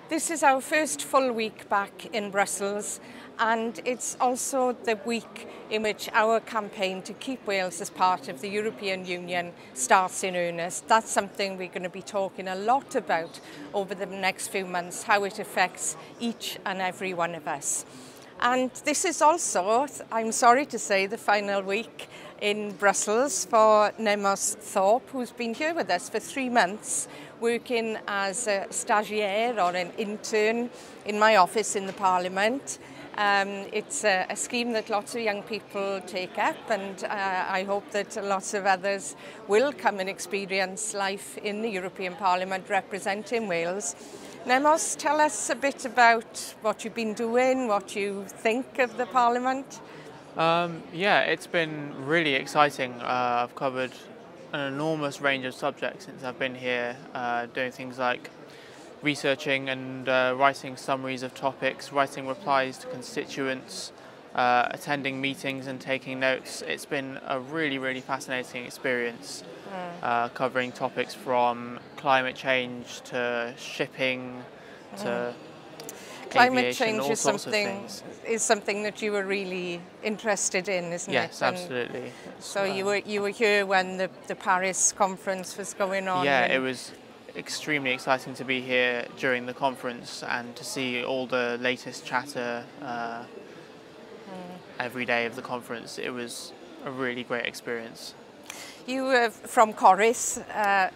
This is our first full week back in Brussels, and it's also the week in which our campaign to keep Wales as part of the European Union starts in earnest. That's something we're going to be talking a lot about over the next few months, how it affects each and every one of us. And this is also, I'm sorry to say, the final week in Brussels for Nemos Thorpe, who's been here with us for 3 months, working as a stagiaire or an intern in my office in the Parliament. It's a scheme that lots of young people take up, and I hope that lots of others will come and experience life in the European Parliament representing Wales. Nemos, tell us a bit about what you've been doing, what you think of the Parliament. Yeah, it's been really exciting. I've covered an enormous range of subjects since I've been here, doing things like researching and writing summaries of topics, writing replies to constituents, attending meetings and taking notes. It's been a really fascinating experience, covering topics from climate change to shipping to Climate aviation, change all is sorts of things. something that you were really interested in, isn't it? Yes, absolutely. So you were here when the Paris conference was going on. Yeah, it was extremely exciting to be here during the conference and to see all the latest chatter every day of the conference. It was a really great experience. You were from Corris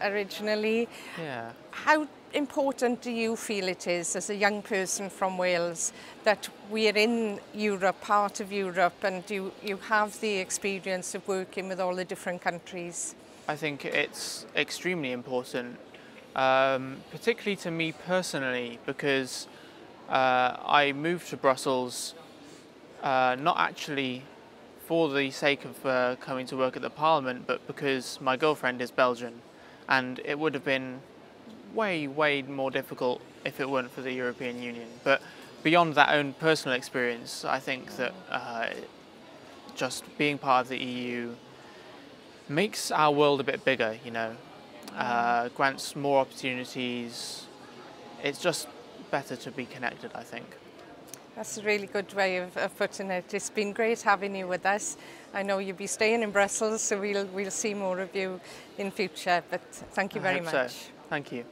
originally. Yeah. How important do you feel it is, as a young person from Wales, that we're in Europe, part of Europe, and you have the experience of working with all the different countries? I think it's extremely important, particularly to me personally, because I moved to Brussels not actually for the sake of coming to work at the Parliament, but because my girlfriend is Belgian, and it would have been way more difficult if it weren't for the European Union. But beyond that own personal experience, I think that just being part of the EU makes our world a bit bigger, you know, grants more opportunities. It's just better to be connected, I think. That's a really good way of putting it. It's been great having you with us. I know you'll be staying in Brussels, so we'll see more of you in future, but thank you very much. So. Thank you.